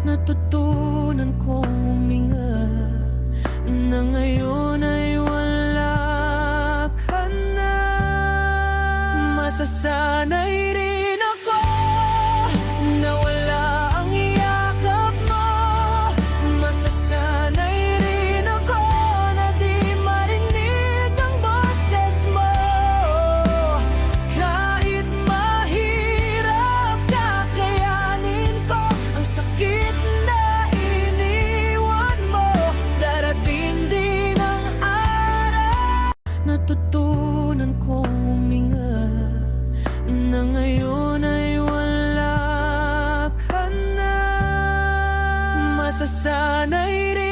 Natutunan kong huminga na ngayon ay wala ka na. Masasanay rin ako na wala ang yakap mo. Masasanay rin ako na di marinig ang boses mo. Kahit mahirap, kakayanin ko ang sakit na iniwan mo. Darating din ang araw. Natutunan kong huminga na ngayon ay wala ka na. Masasanay rin